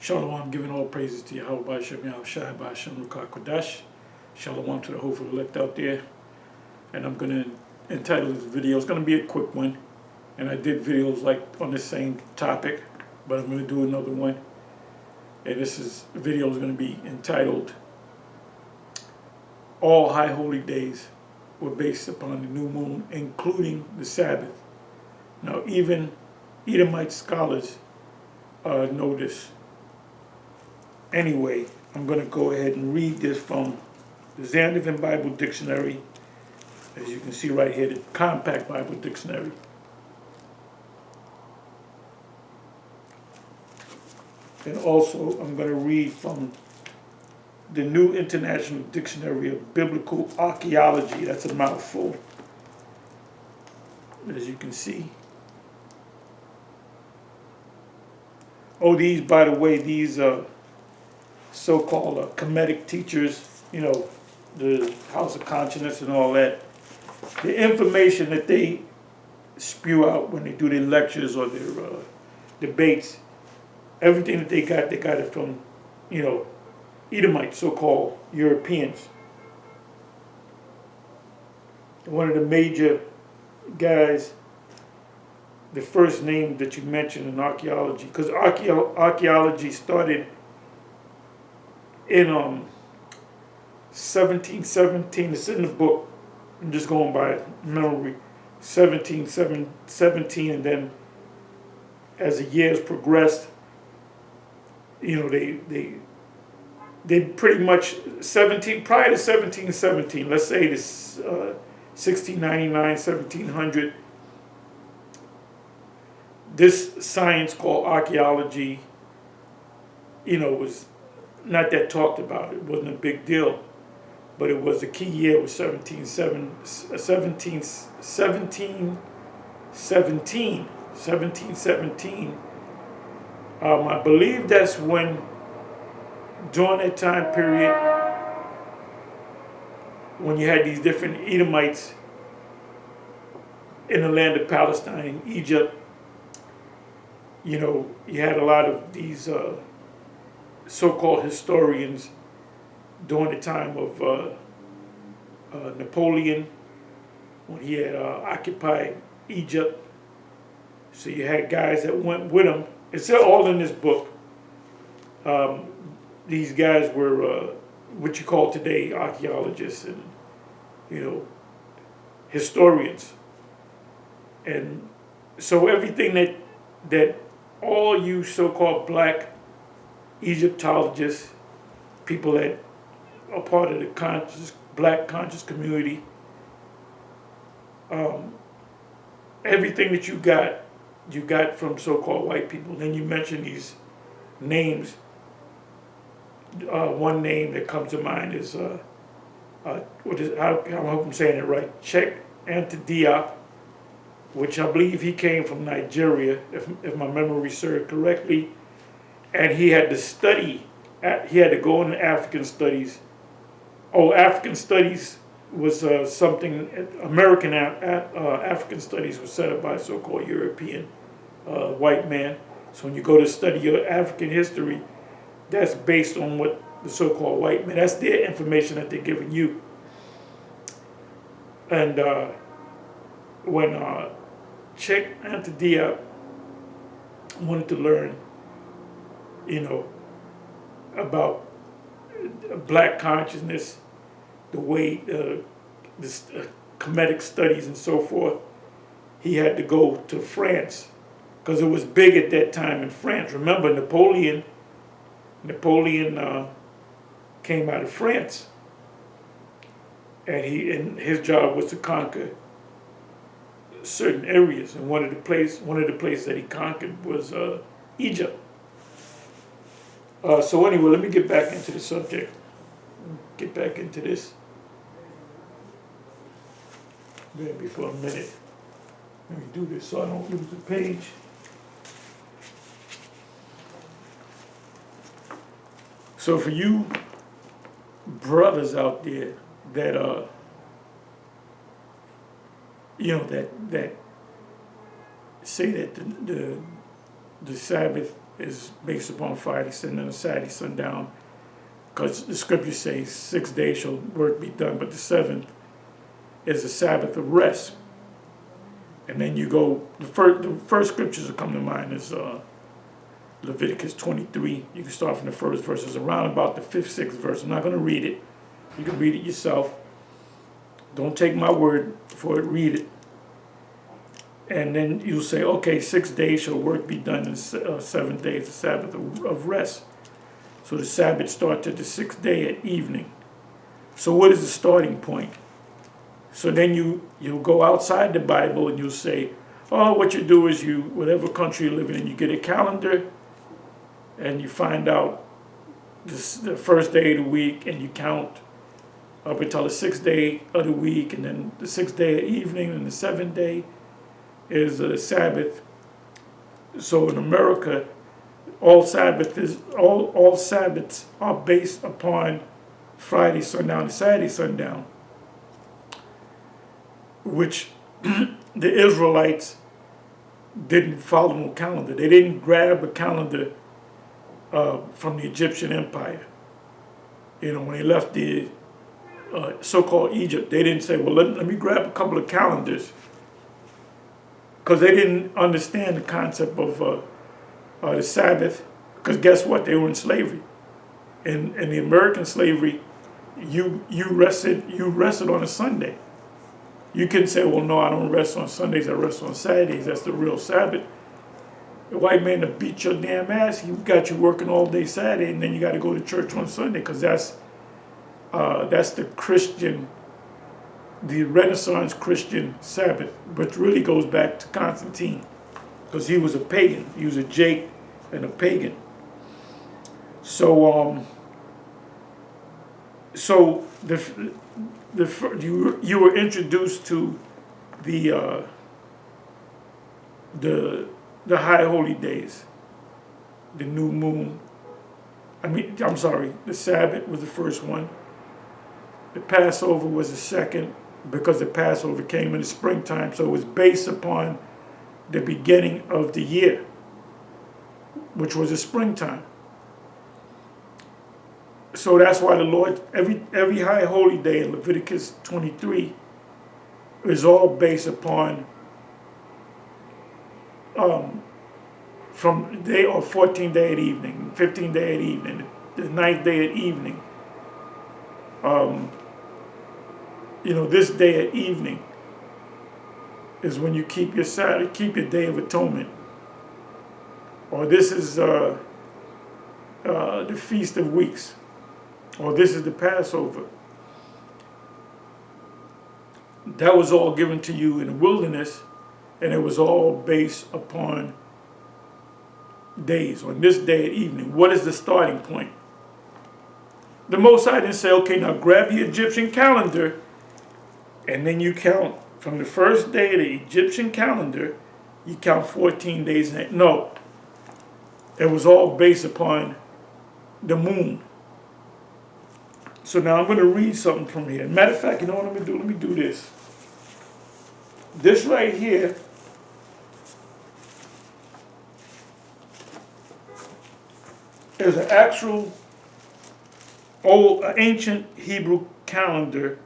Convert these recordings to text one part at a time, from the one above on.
Shalom, giving all praises to Yahweh Ba'Shem Yahushai Ba'Shem Ruach HaKodesh. Shalom to the hopeful elect out there. And I'm going to entitle this video, it's going to be a quick one. And I did videos like on the same topic, but I'm going to do another one. And this video is going to be entitled, All High Holy Days were based upon the new moon, including the Sabbath. Now, even Edomite scholars know this. Anyway, I'm going to go ahead and read this from the Zandervan Bible Dictionary. As you can see right here, the Compact Bible Dictionary. And also, I'm going to read from the New International Dictionary of Biblical Archaeology. That's a mouthful, as you can see. Oh, these, by the way, these so-called Kemetic teachers, you know, the House of Consciousness and all that, the information that they spew out when they do their lectures or their debates, everything that they got it from, you know, Edomites, so-called Europeans. One of the major guys, the first name that you mentioned in archaeology, because archaeology started in 1717. It's in the book. I'm just going by memory. 1717, and then as the years progressed, you know, they pretty much prior to 1717. Let's say this 1699, 1700. This science called archaeology, you know, was not that talked about. It wasn't a big deal, but it was the key year was 1717. I believe that's when, during that time period, when you had these different Edomites in the land of Palestine, Egypt, you know, you had a lot of these so-called historians during the time of Napoleon, when he had occupied Egypt. So you had guys that went with him. It's all in this book. These guys were what you call today archaeologists and, you know, historians. And so everything that all you so-called black Egyptologists, people that are part of the black conscious community, everything that you got from so-called white people. Then you mention these names. One name that comes to mind is I hope I'm saying it right, Cheikh Anta Diop, which I believe he came from Nigeria, if my memory serves correctly, and he had to study. He had to go into African studies. Oh, African studies was something. American African studies was set up by a so-called European white man. So when you go to study your African history, that's based on what the so-called white man. That's their information that they're giving you. And when Cheikh Anta Diop wanted to learn, you know, about black consciousness, the way the Kemetic studies and so forth, he had to go to France because it was big at that time in France. Remember, Napoleon came out of France, and his job was to conquer certain areas, and one of the places that he conquered was Egypt. So anyway, let me get back into the subject. Get back into this. Maybe for a minute. Let me do this so I don't lose the page. So for you brothers out there that you know, that say that the Sabbath is based upon Friday, sundown, and Saturday, sundown. Because the scripture says 6 days shall work be done, but the seventh is a Sabbath of rest. And then you go, the first scriptures that come to mind is Leviticus 23. You can start from the first verse. It's around about the 5th, 6th verse. I'm not going to read it. You can read it yourself. Don't take my word for it, read it. And then you'll say, okay, 6 days shall work be done, and 7 days the Sabbath of rest. So the Sabbath starts at the 6th day at evening. So what is the starting point? So then you'll go outside the Bible and you'll say, oh, what you do is whatever country you live in, you get a calendar and you find out the first day of the week and you count up until the 6th day of the week, and then the 6th day at evening, and the 7th day is a Sabbath. So in America, all Sabbaths are based upon Friday sundown and Saturday sundown, which the Israelites didn't follow no calendar. They didn't grab a calendar from the Egyptian Empire. You know, when they left the so-called Egypt, they didn't say, well, let me grab a couple of calendars, because they didn't understand the concept of the Sabbath. Because guess what? They were in slavery. In the American slavery, you rested on a Sunday. You can say, well, no, I don't rest on Sundays, I rest on Saturdays. That's the real Sabbath. The white man that beat your damn ass, he got you working all day Saturday, and then you got to go to church on Sunday, because that's the Christian, the Renaissance Christian Sabbath, which really goes back to Constantine, because he was a pagan. He was a Jake and a pagan. So you were introduced to the high holy days, the new moon. The Sabbath was the first one. The Passover was the second, because the Passover came in the springtime, so it was based upon the beginning of the year, which was the springtime. So that's why the Lord, every high holy day in Leviticus 23 is all based upon from day or 14th day at evening, 15th day at evening, the 9th day at evening. This day at evening is when you keep your Sabbath, keep your Day of Atonement. Or this is the Feast of Weeks. Or this is the Passover. That was all given to you in the wilderness, and it was all based upon days. On this day at evening, what is the starting point? The Most High didn't say, okay, now grab the Egyptian calendar, and then you count from the first day of the Egyptian calendar, you count 14 days. No. It was all based upon the moon. So now I'm going to read something from here. Matter of fact, you know what I'm going to do? Let me do this. This right here is an actual ancient Hebrew calendar,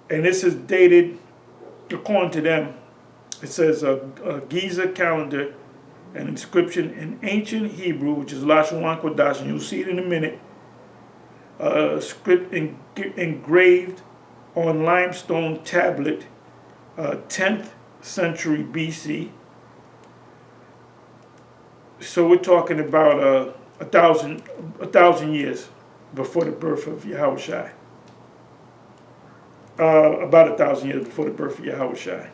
and this is dated, according to them, it says a Giza calendar, an inscription in ancient Hebrew, which is Lashon Kodash, and you'll see it in a minute. Script engraved on limestone tablet, 10th century BC. So we're talking about 1,000 years before the birth of Yahushua. About 1,000 years before the birth of Yahushua.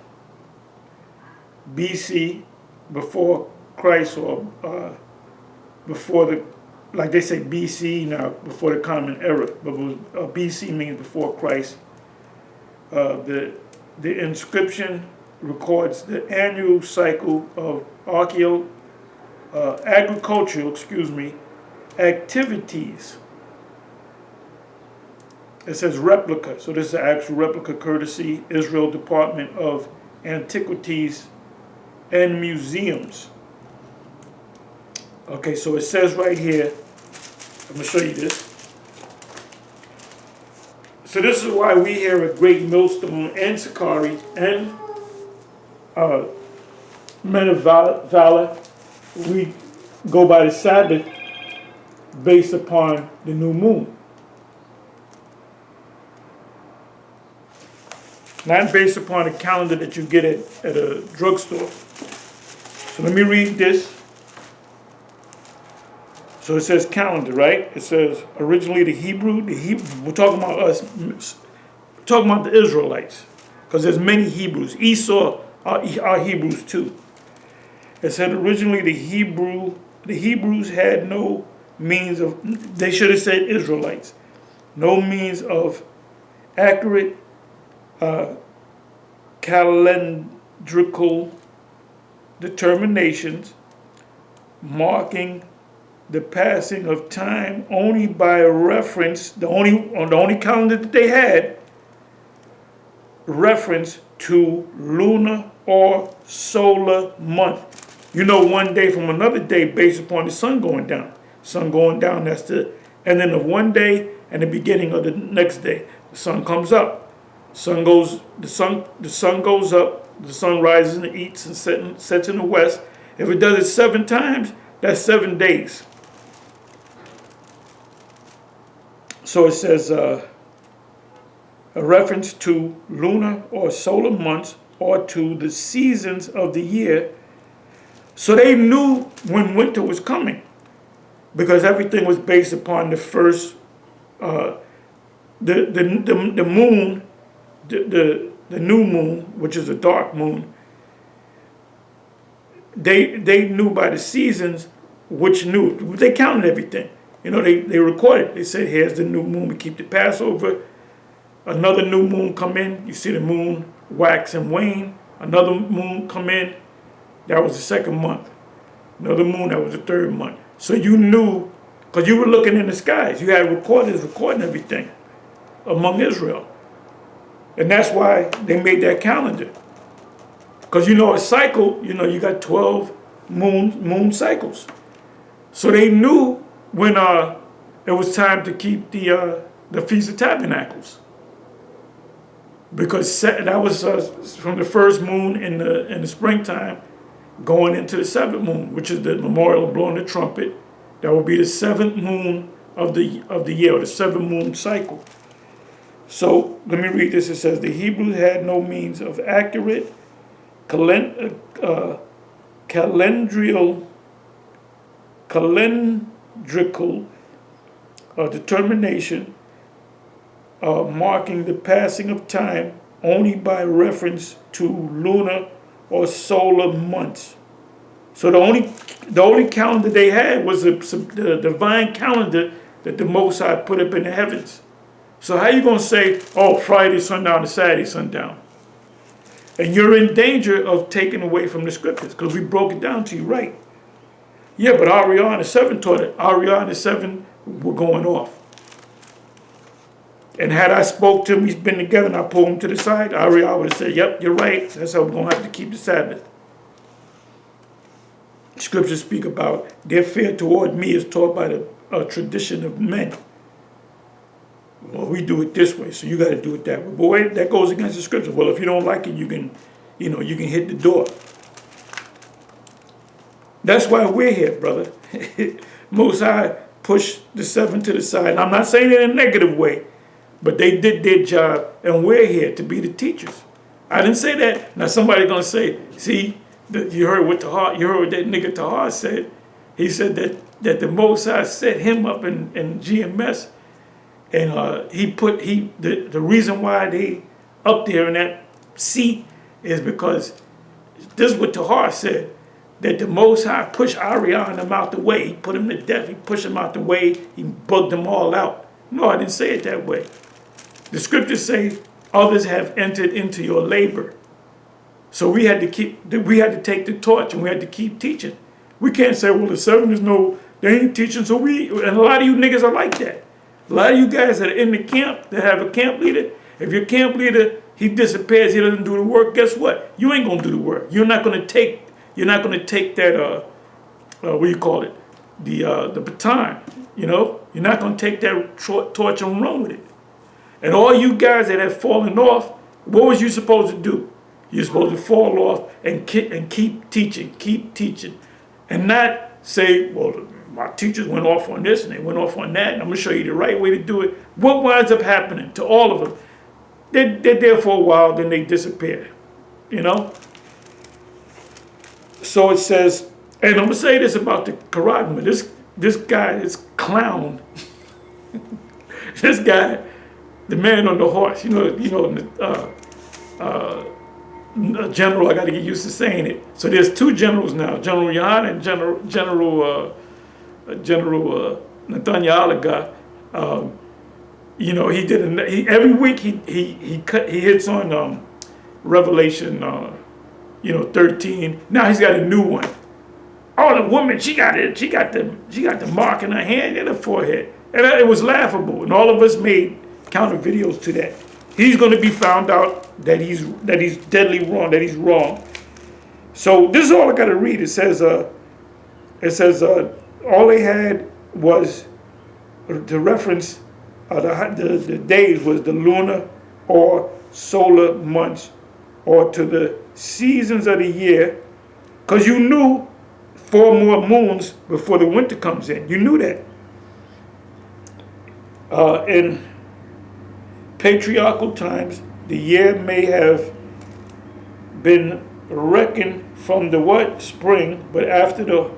BC, before Christ, or before the, like they say BC now, before the Common Era, but BC means before Christ. The inscription records the annual cycle of agricultural activities. It says replica, so this is an actual replica, courtesy Israel Department of Antiquities and Museums. Okay, so it says right here, I'm going to show you this. So this is why we here at Great Millstone and Sakari and Men of Valor, we go by the Sabbath based upon the new moon. Not based upon a calendar that you get at a drugstore. So let me read this. So it says calendar, right? It says originally the Hebrew, we're talking about us, talking about the Israelites, because there's many Hebrews. Esau are Hebrews too. It said originally the Hebrews had no means of, they should have said Israelites, no means of accurate calendrical determinations marking the passing of time only by reference, the only calendar that they had, reference to lunar or solar month. You know, one day from another day based upon the sun going down. Sun going down, that's the ending of one day and the beginning of the next day. The sun comes up. The sun goes up, the sun rises and eats and sets in the west. If it does it 7 times, that's 7 days. So it says a reference to lunar or solar months or to the seasons of the year. So they knew when winter was coming because everything was based upon the first, the moon, the new moon, which is a dark moon. They knew by the seasons which knew. They counted everything. You know, they recorded. They said, here's the new moon. We keep the Passover. Another new moon come in. You see the moon wax and wane. Another moon come in. That was the second month. Another moon, that was the third month. So you knew, because you were looking in the skies. You had recorders recording everything among Israel. And that's why they made that calendar. Because you know a cycle, you know, you got 12 moon cycles. So they knew when it was time to keep the Feast of Tabernacles. Because that was from the first moon in the springtime going into the 7th moon, which is the memorial of blowing the trumpet. That will be the 7th moon of the year, or the 7th moon cycle. So let me read this. It says, the Hebrews had no means of accurate calendrical determination marking the passing of time only by reference to lunar or solar months. So the only calendar they had was the divine calendar that the Most High put up in the heavens. So how you going to say, oh, Friday sundown to Saturday sundown? And you're in danger of taking away from the scriptures because we broke it down to you right. Yeah, but Ariana 7 taught it. Ariana 7 were going off. And had I spoke to him, he's been together, and I pulled him to the side, Ariana would have said, yep, you're right. That's how we're going to have to keep the Sabbath. Scriptures speak about their fear toward me is taught by the tradition of men. Well, we do it this way, so you got to do it that way. Boy, that goes against the scripture. Well, if you don't like it, you can hit the door. That's why we're here, brother. Most High pushed the 7 to the side. And I'm not saying it in a negative way, but they did their job, and we're here to be the teachers. I didn't say that. Now somebody's gonna say, see, you heard what that nigga Tahar said. He said that the Most High set him up in GMS. And the reason why they up there in that seat is because this is what Tahar said, that the Most High pushed Ariana out the way. He put him to death. He pushed him out the way. He bugged them all out. No, I didn't say it that way. The scriptures say others have entered into your labor. So we had to take the torch and we had to keep teaching. We can't say, well, the 7 is they ain't teaching. So and a lot of you niggas are like that. A lot of you guys that are in the camp, that have a camp leader, if your camp leader, he disappears, he doesn't do the work, guess what? You ain't going to do the work. You're not going to take that, what do you call it? the baton. You know, you're not going to take that torch and run with it. And all you guys that have fallen off, what was you supposed to do? You're supposed to fall off and keep teaching, and not say, well, my teachers went off on this and they went off on that, and I'm going to show you the right way to do it. What winds up happening to all of them? They're there for a while, then they disappear, you know? So it says, and I'm going to say this about the Karadma. This guy, this clown, this guy, the man on the horse, general, I got to get used to saying it. So there's two generals now, General Yohan and General Nathaniel Alaga. Every week he hits on Revelation 13. Now he's got a new one. Oh, the woman, she got the mark in her hand and her forehead, and it was laughable. And all of us made counter videos to that. He's going to be found out that he's deadly wrong, that he's wrong. So this is all I got to read. It says all they had was to reference the days was the lunar or solar months, or to the seasons of the year, because you knew 4 more moons before the winter comes in. You knew that. In patriarchal times, the year may have been reckoned from the what? Spring, but after the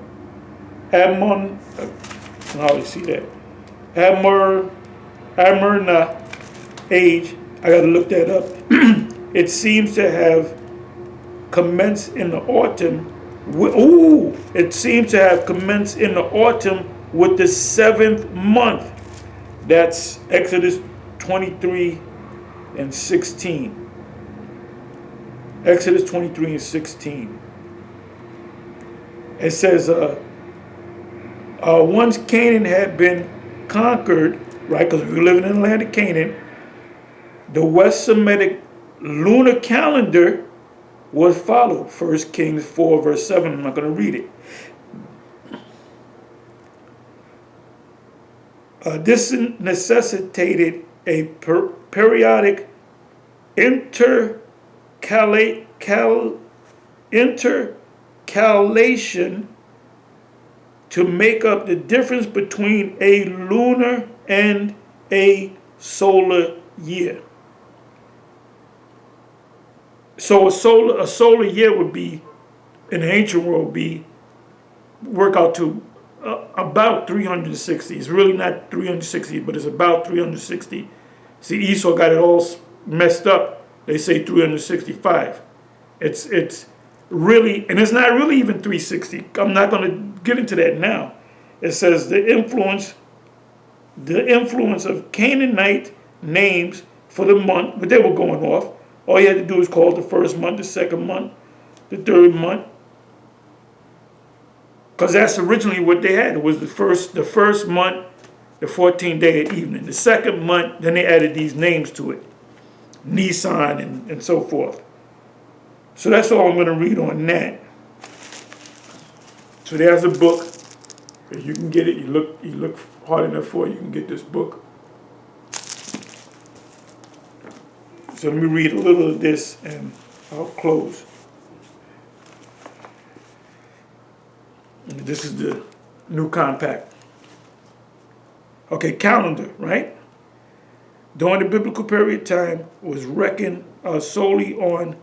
Amarna age, I gotta look that up. It seems to have commenced in the autumn. It seems to have commenced in the autumn with the 7th month. That's Exodus 23 and 16. Exodus 23 and 16. It says, once Canaan had been conquered, right, because we were living in the land of Canaan, the West Semitic lunar calendar was followed. 1 Kings 4, verse 7. I'm not going to read it. This necessitated a periodic intercalation to make up the difference between a lunar and a solar year. So a solar year would be, in the ancient world, work out to about 360. It's really not 360, but it's about 360. See, Esau got it all messed up. They say 365. It's really, and it's not really even 360. I'm not going to get into that now. It says the influence of Canaanite names for the month, but they were going off. All you had to do is call the first month, the second month, the third month. Because that's originally what they had. It was the first month, the 14th day at evening. The second month, then they added these names to it. Nisan and so forth. So that's all I'm going to read on that. So there's a book. If you can get it, you look hard enough for it, you can get this book. So let me read a little of this and I'll close. This is the new compact. Okay, calendar, right? During the biblical period, time was reckoned solely on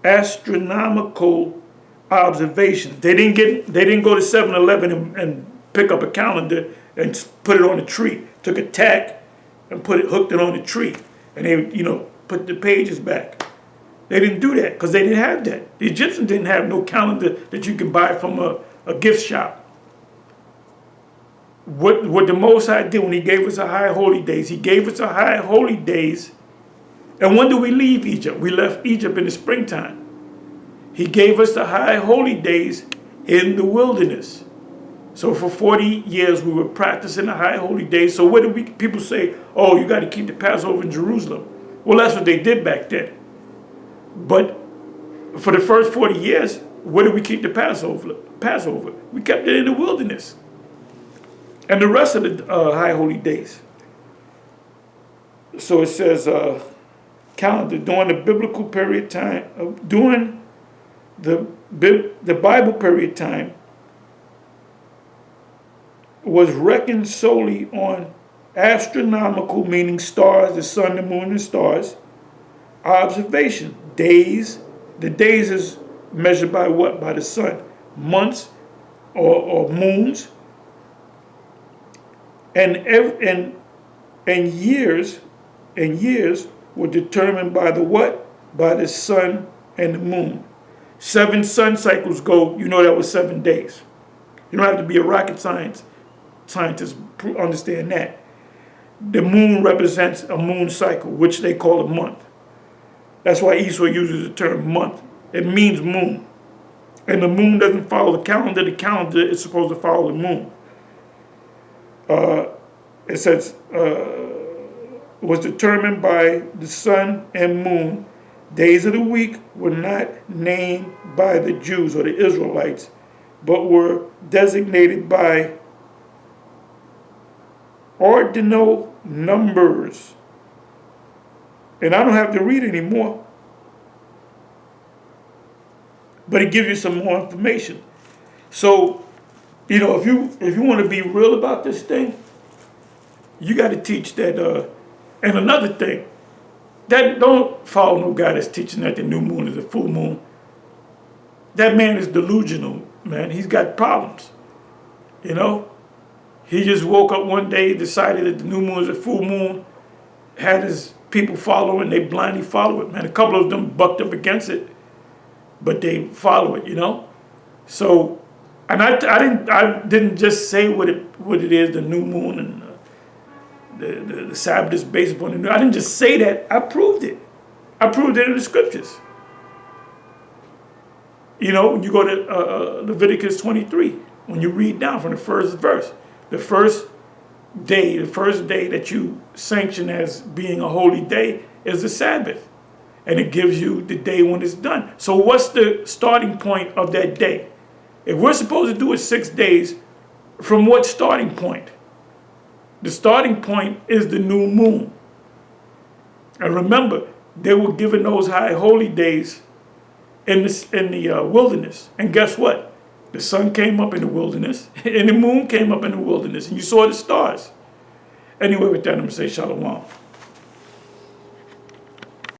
astronomical observations. They didn't go to 7-Eleven and pick up a calendar and put it on a tree. Took a tack and hooked it on the tree, and they put the pages back. They didn't do that because they didn't have that. The Egyptians didn't have no calendar that you can buy from a gift shop. What the Most High did when he gave us our high holy days, he gave us our high holy days. And when do we leave Egypt? We left Egypt in the springtime. He gave us the high holy days in the wilderness. So for 40 years we were practicing the high holy days. So what do people say? Oh, you got to keep the Passover in Jerusalem. Well, that's what they did back then. But for the first 40 years, where did we keep the Passover? We kept it in the wilderness. And the rest of the high holy days. So it says calendar during the biblical period time, during the Bible period time was reckoned solely on astronomical, meaning stars, the sun, the moon, and stars, observation. Days, the days is measured by what? By the sun. Months or moons. And years were determined by the what? By the sun and the moon. 7 sun cycles go, you know that was 7 days. You don't have to be a rocket scientist to understand that. The moon represents a moon cycle, which they call a month. That's why Esau uses the term month. It means moon. And the moon doesn't follow the calendar. The calendar is supposed to follow the moon. It says, was determined by the sun and moon. Days of the week were not named by the Jews or the Israelites, but were designated by ordinal numbers. And I don't have to read anymore, but it gives you some more information. So, you know, if you want to be real about this thing, you got to teach that. And another thing, that don't follow no guy that's teaching that the new moon is a full moon. That man is delusional, man. He's got problems. You know, he just woke up one day, decided that the new moon is a full moon, had his people following, they blindly follow it, man. A couple of them bucked up against it, but they follow it, you know. So, and I didn't just say what it is, the new moon and the Sabbath is based upon the new. I didn't just say that. I proved it. I proved it in the scriptures. You know, when you go to Leviticus 23, when you read down from the first verse, the first day that you sanction as being a holy day is the Sabbath. And it gives you the day when it's done. So what's the starting point of that day? If we're supposed to do it 6 days, from what starting point? The starting point is the new moon. And remember, they were given those high holy days in the wilderness. And guess what? The sun came up in the wilderness, and the moon came up in the wilderness, and you saw the stars. Anyway, with that, I'm going to say shalom.